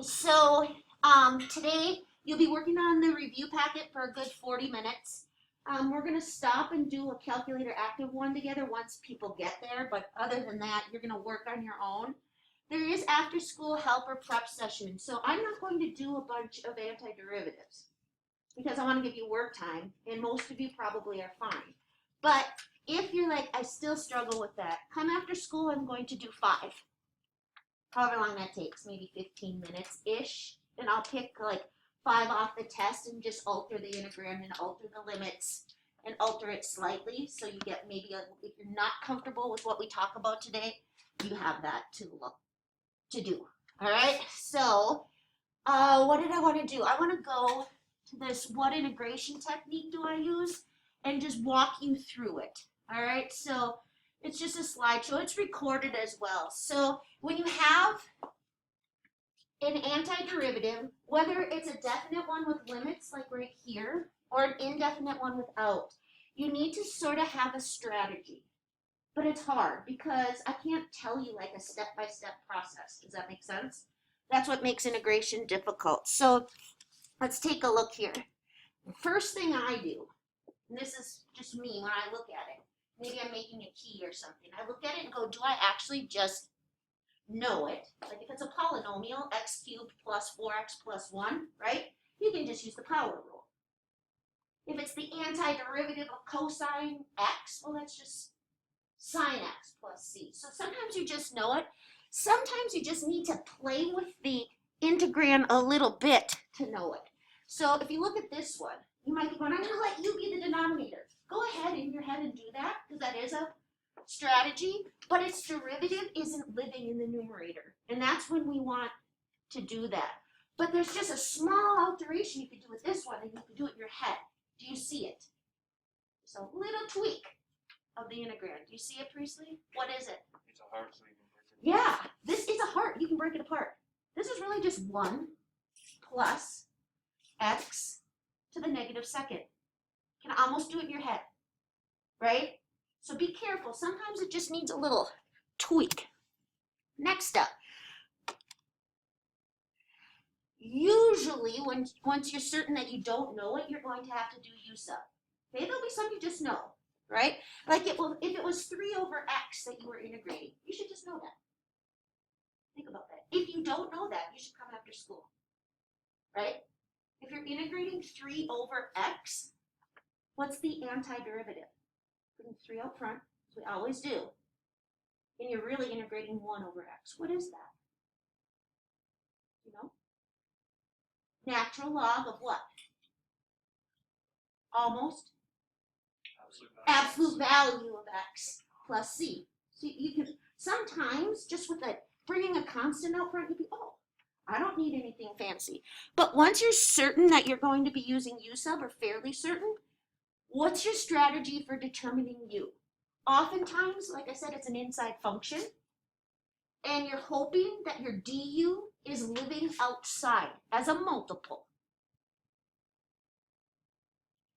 So today you'll be working on the review packet for a good 40 minutes. We're going to stop and do a calculator active one together once people get there, but other than that, you're going to work on your own. There is after school help or prep session, so I'm not going to do a bunch of antiderivatives because I want to give you work time, and most of you probably are fine. But if you're like, I still struggle with that, come after school, I'm going to do 5. However long that takes, maybe 15 minutes-ish, and I'll pick like 5 off the test and just alter the integral and alter the limits and alter it slightly so you get maybe, if you're not comfortable with what we talk about today, you have that to do. All right, so what did I want to do? I want to go to this what integration technique do I use and just walk you through it. All right, so it's just a slideshow. It's recorded as well. So when you have an antiderivative, whether it's a definite one with limits like right here or an indefinite one without, you need to sort of have a strategy. But it's hard because I can't tell you like a step-by-step process. Does that make sense? That's what makes integration difficult. So let's take a look here. First thing I do, and this is just me when I look at it, maybe I'm making a key or something. I look at it and go, do I actually just know it? Like if it's a polynomial, x cubed plus 4x plus 1, right? You can just use the power rule. If it's the antiderivative of cosine x, well, that's just sine x plus c. So sometimes you just know it. Sometimes you just need to play with the integrand a little bit to know it. So if you look at this one, you might be going, I'm going to let you be the denominator. Go ahead in your head and do that, because that is a strategy, but its derivative isn't living in the numerator. And that's when we want to do that. But there's just a small alteration you could do with this one, and you could do it in your head. Do you see it? It's a little tweak of the integrand. Do you see it, Priestley? What is it? It's a heart, so you can break it. Yeah, this is a heart. You can break it apart. This is really just 1 plus x to the negative second. You can almost do it in your head, right? So be careful. Sometimes it just needs a little tweak. Next up, usually once you're certain that you don't know it, you're going to have to do u sub. Okay, there'll be some you just know, right? Like if it was 3 over x that you were integrating, you should just know that. Think about that. If you don't know that, you should come after school, right? If you're integrating 3 over x, what's the antiderivative? Putting 3 out front, as we always do. And you're really integrating 1 over x. What is that? You know? Natural log of what? Almost? Absolute value of x plus c. So you can, sometimes, just with bringing a constant out front, you'd be, oh, I don't need anything fancy. But once you're certain that you're going to be using u sub, or fairly certain, what's your strategy for determining u? Oftentimes, like I said, it's an inside function, and you're hoping that your du is living outside as a multiple.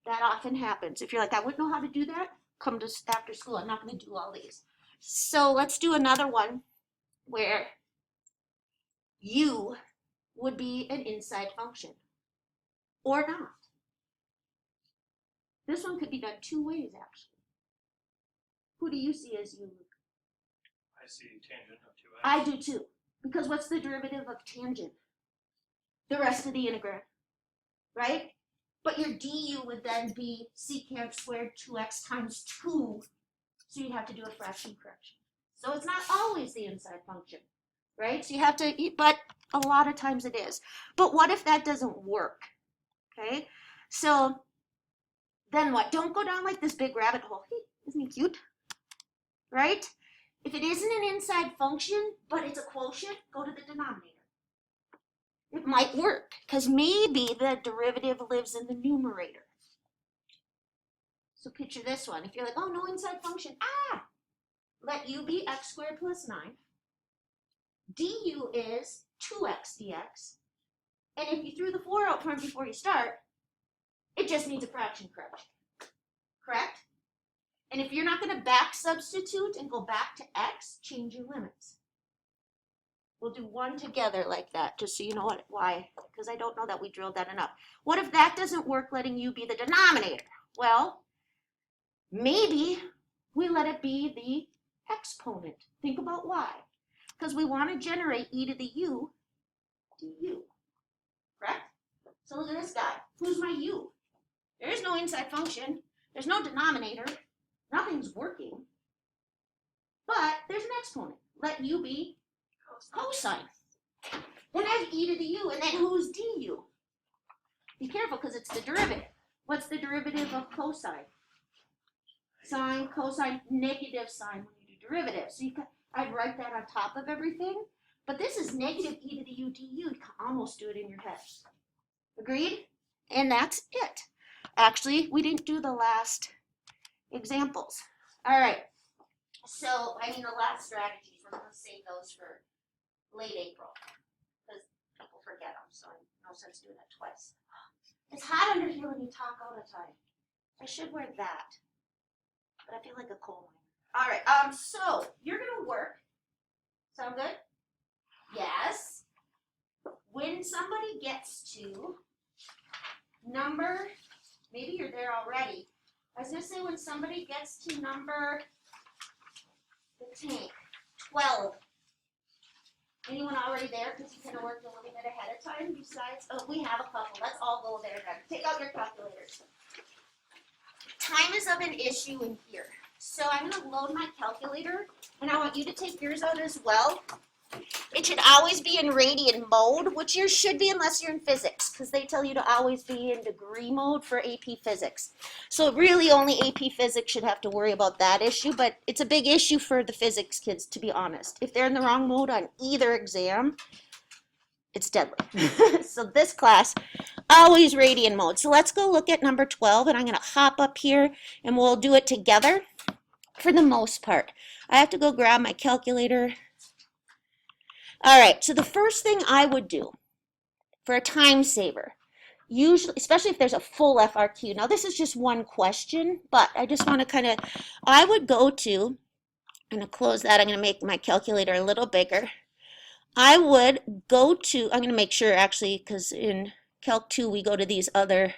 That often happens. If you're like, I wouldn't know how to do that, come to after school. I'm not going to do all these. So let's do another one where u would be an inside function, or not. This one could be done 2 ways, actually. Who do you see as u? I see tangent of 2x. I do too. Because what's the derivative of tangent? The rest of the integrand, right? But your du would then be secant squared 2x times 2. So you'd have to do a fraction correction. So it's not always the inside function, right? So you have to, but a lot of times it is. But what if that doesn't work? Okay, so then what? Don't go down like this big rabbit hole. Hey, isn't he cute? Right? If it isn't an inside function, but it's a quotient, go to the denominator. It might work, because maybe the derivative lives in the numerator. So picture this one. If you're like, oh, no inside function. Let u be x squared plus 9. Du is 2x dx. And if you threw the 4 out front before you start, it just needs a fraction correction. Correct? And if you're not going to back substitute and go back to x, change your limits. We'll do one together like that, just so you know why, because I don't know that we drilled that enough. What if that doesn't work, letting u be the denominator? Well, maybe we let it be the exponent. Think about why. Because we want to generate e to the u du, correct? So look at this guy. Who's my u? There is no inside function. There's no denominator. Nothing's working. But there's an exponent. Let u be cosine. Then I have e to the u, and then who's du? Be careful, because it's the derivative. What's the derivative of cosine? Sine, cosine, negative sine when you do derivatives. So I'd write that on top of everything. But this is negative e to the u du. You can almost do it in your head. Agreed? And that's it. Actually, we didn't do the last examples. All right. So, the last strategies, we're going to save those for late April. Because people forget them, so no sense doing it twice. It's hot under here when you talk all the time. I should wear that. But I feel like a coal miner. All right, so you're going to work. Sound good? Yes. When somebody gets to number, maybe you're there already. I was going to say when somebody gets to number, the tank, 12. Anyone already there? Because you kind of worked a little bit ahead of time besides, oh, we have a couple. Let's all go there then. Take out your calculators. Time is of an issue in here. So I'm going to load my calculator, and I want you to take yours out as well. It should always be in radian mode, which yours should be unless you're in physics, because they tell you to always be in degree mode for AP Physics. So really only AP Physics should have to worry about that issue, but it's a big issue for the physics kids, to be honest. If they're in the wrong mode on either exam, it's deadly. So this class, always radian mode. So let's go look at number 12, and I'm going to hop up here, and we'll do it together for the most part. I have to go grab my calculator. All right, so the first thing I would do for a time saver, usually, especially if there's a full FRQ. Now, this is just one question, but I just want to I would go to, I'm going to close that. I'm going to make my calculator a little bigger. I would go to, I'm going to make sure actually, because in Calc 2, we go to these other,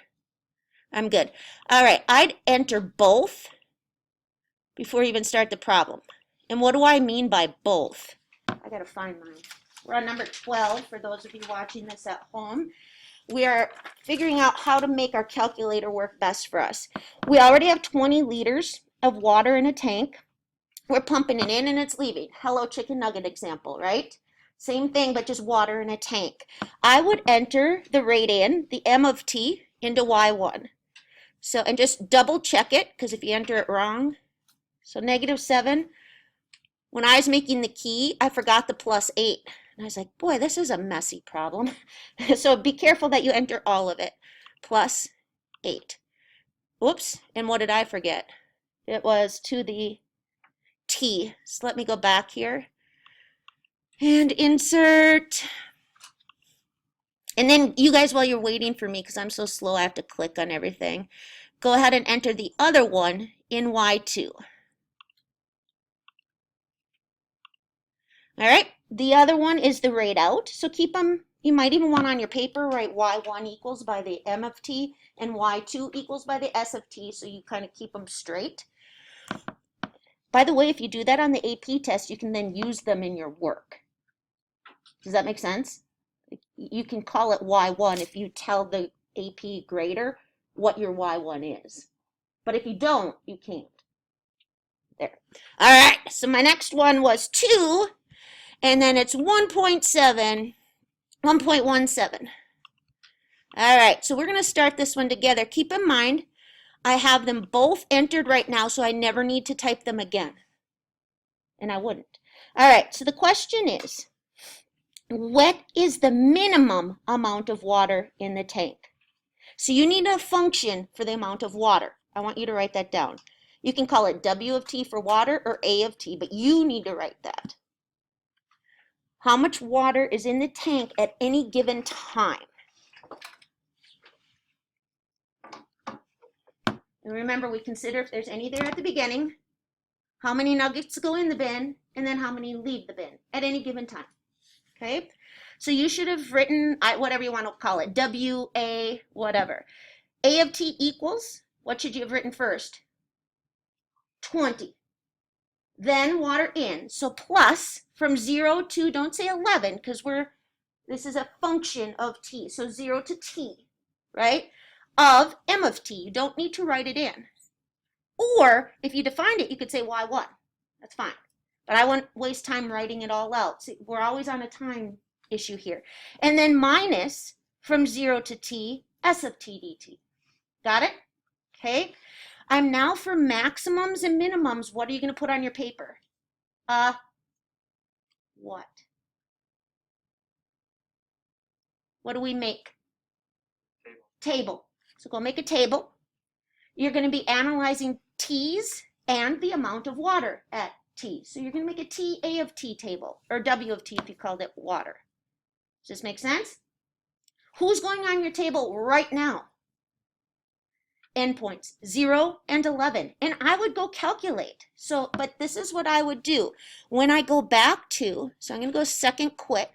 I'm good. All right, I'd enter both before you even start the problem. And what do I mean by both? I got to find mine. We're on number 12 for those of you watching this at home. We are figuring out how to make our calculator work best for us. We already have 20 liters of water in a tank. We're pumping it in and it's leaving. Hello chicken nugget example, right? Same thing, but just water in a tank. I would enter the radian, the m of t, into y1. So, and just double check it, because if you enter it wrong, so -7. When I was making the key, I forgot the +8. And I was like, boy, this is a messy problem. So be careful that you enter all of it. +8. Whoops, and what did I forget? It was to the t. So let me go back here and insert. And then you guys, while you're waiting for me, because I'm so slow, I have to click on everything, go ahead and enter the other one in y2. All right, the other one is the rate out. So keep them, you might even want on your paper, write y1 equals by the m of t and y2 equals by the s of t, so you kind of keep them straight. By the way, if you do that on the AP test, you can then use them in your work. Does that make sense? You can call it y1 if you tell the AP grader what your y1 is. But if you don't, you can't. There. All right, so my next one was 2. And then it's 1.7, 1.17. All right, so we're going to start this one together. Keep in mind, I have them both entered right now, so I never need to type them again. And I wouldn't. All right, so the question is, what is the minimum amount of water in the tank? So you need a function for the amount of water. I want you to write that down. You can call it W of t for water or A of t, but you need to write that. How much water is in the tank at any given time? And remember, we consider if there's any there at the beginning, how many nuggets go in the bin, and then how many leave the bin at any given time. Okay, so you should have written whatever you want to call it, WA, whatever. A of t equals, what should you have written first? 20. Then water in. So plus from 0 to, don't say 11, because this is a function of t. So 0 to t, right? Of m of t. You don't need to write it in. Or if you defined it, you could say y1. That's fine. But I won't waste time writing it all out. See, we're always on a time issue here. And then minus from 0 to t, s of t dt. Got it? Okay. I'm now for maximums and minimums. What are you going to put on your paper? What? What do we make? Table. So go make a table. You're going to be analyzing t's and the amount of water at t. So you're going to make a t a of t table, or w of t if you called it water. Does this make sense? Who's going on your table right now? Endpoints 0 and 11, and I would go calculate. So, but this is what I would do when I go back to, so I'm going to go second quit,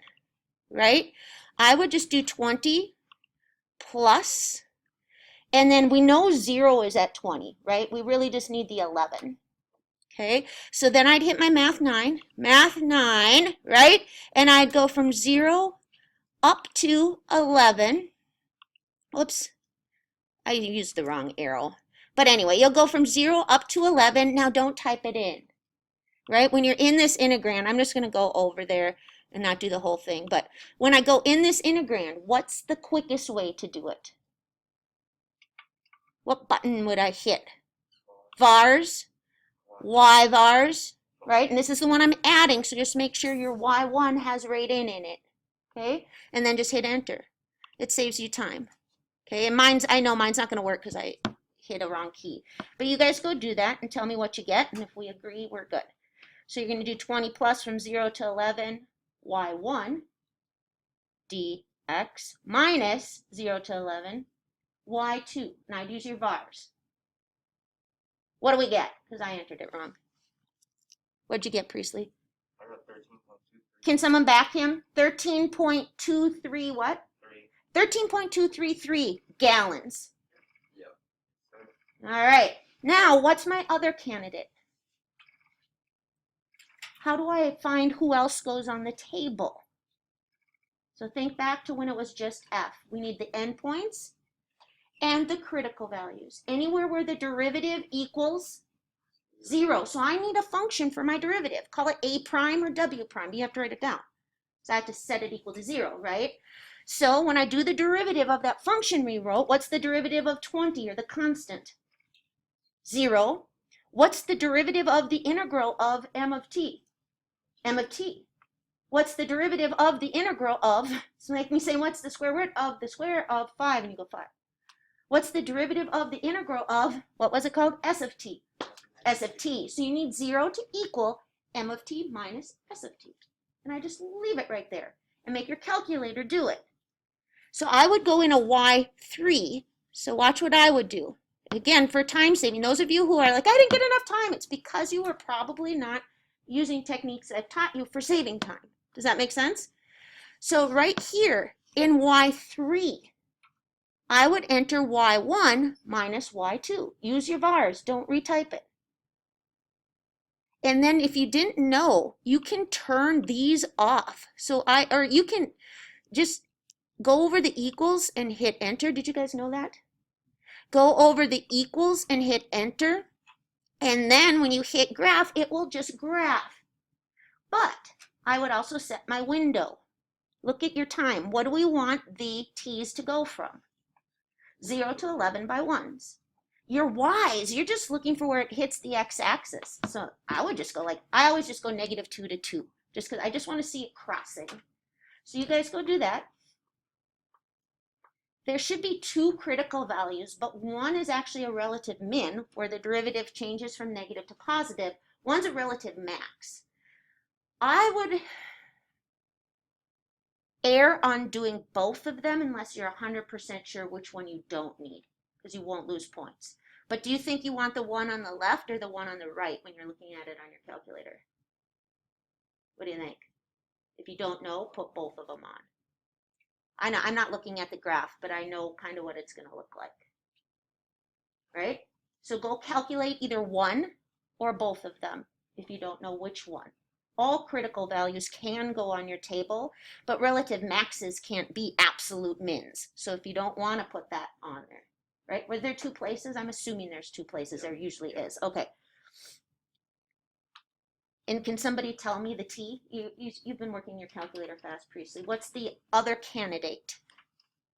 right? I would just do 20 plus, and then we know 0 is at 20, right? We really just need the 11. Okay, so then I'd hit my math 9, right? And I'd go from 0 up to 11. Oops, I used the wrong arrow. But anyway, you'll go from 0 up to 11. Now don't type it in, right? When you're in this integrand, I'm just going to go over there and not do the whole thing. But when I go in this integrand, what's the quickest way to do it? What button would I hit? Vars, Y vars, right? And this is the one I'm adding, so just make sure your Y1 has right in it, okay? And then just hit enter. It saves you time, okay? And I know mine's not going to work because I hit a wrong key. But you guys go do that and tell me what you get, and if we agree, we're good. So you're going to do 20 plus from 0 to 11, Y1, dx, minus 0 to 11, Y2. Now use your vars. What do we get? Because I entered it wrong. What'd you get, Priestley? I got 13.23. Can someone back him? 13.23 what? 13.233 gallons. Yep. All right. Now, what's my other candidate? How do I find who else goes on the table? So think back to when it was just F. We need the endpoints and the critical values. Anywhere where the derivative equals 0. So I need a function for my derivative. Call it A prime or W prime. You have to write it down. So I have to set it equal to 0, right? So when I do the derivative of that function we wrote, what's the derivative of 20, or the constant? 0. What's the derivative of the integral of m of t? M of t. What's the derivative of the integral of, so make me say, what's the square root of the square of 5? And you go 5. What's the derivative of the integral of, what was it called? S of t. S of t. So you need 0 to equal m of t minus s of t. And I just leave it right there and make your calculator do it. So I would go in a y3. So watch what I would do. Again, for time saving, those of you who are like, I didn't get enough time, it's because you were probably not using techniques I've taught you for saving time. Does that make sense? So right here in y3, I would enter y1 minus y2. Use your vars. Don't retype it. And then if you didn't know, you can turn these off. Or you can just go over the equals and hit enter. Did you guys know that? Go over the equals and hit enter. And then when you hit graph, it will just graph. But I would also set my window. Look at your time. What do we want the t's to go from? 0 to 11 by 1s. Your y's, you're just looking for where it hits the x-axis. So I would just go I always just go -2 to 2, just because I just want to see it crossing. So you guys go do that. There should be 2 critical values, but one is actually a relative min, where the derivative changes from negative to positive. One's a relative max. I would err on doing both of them unless you're 100% sure which one you don't need, because you won't lose points. But do you think you want the one on the left or the one on the right when you're looking at it on your calculator? What do you think? If you don't know, put both of them on. I'm not looking at the graph, but I know kind of what it's going to look like. Right? So go calculate either one or both of them if you don't know which one. All critical values can go on your table, but relative maxes can't be absolute mins. So if you don't want to put that on there, right? Were there two places? I'm assuming there's two places. There usually is. Okay. And can somebody tell me the T? You've been working your calculator fast, Priestley. What's the other candidate?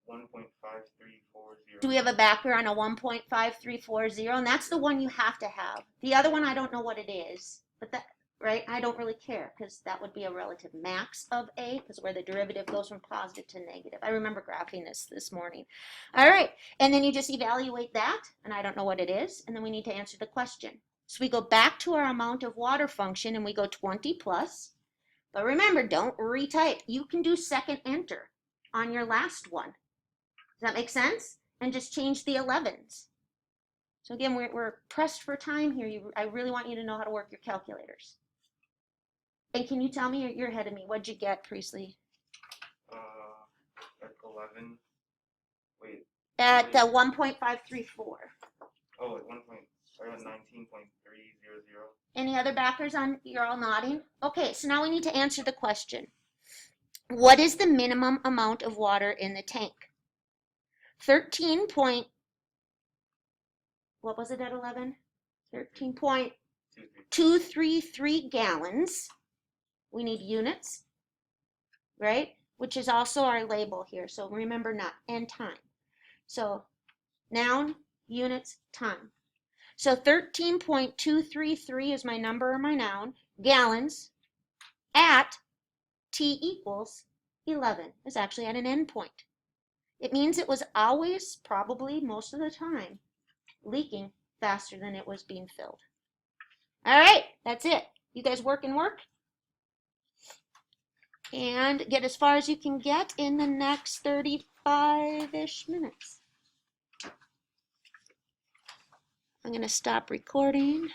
1.5340. Do we have a backer on a 1.5340? And that's the one you have to have. The other one, I don't know what it is, but that, right? I don't really care because that would be a relative max of A, because where the derivative goes from positive to negative. I remember graphing this morning. All right, and then you just evaluate that, and I don't know what it is, and then we need to answer the question. So we go back to our amount of water function, and we go 20 plus. But remember, don't retype. You can do second enter on your last one. Does that make sense? And just change the 11s. So again, we're pressed for time here. I really want you to know how to work your calculators. And can you tell me, you're ahead of me, what'd you get, Priestley? Like 11. Wait. At 1.534. Oh, at 19.300. Any other backers on? You're all nodding? Okay, so now we need to answer the question. What is the minimum amount of water in the tank? 13 point, what was it at 11? 13.233 gallons. We need units, right? Which is also our label here. So remember not and time. So noun, units, time. So 13.233 is my number or my noun. Gallons at T equals 11 is actually at an endpoint. It means it was always, probably most of the time, leaking faster than it was being filled. All right, that's it. You guys work and work. And get as far as you can get in the next 35-ish minutes. I'm going to stop recording.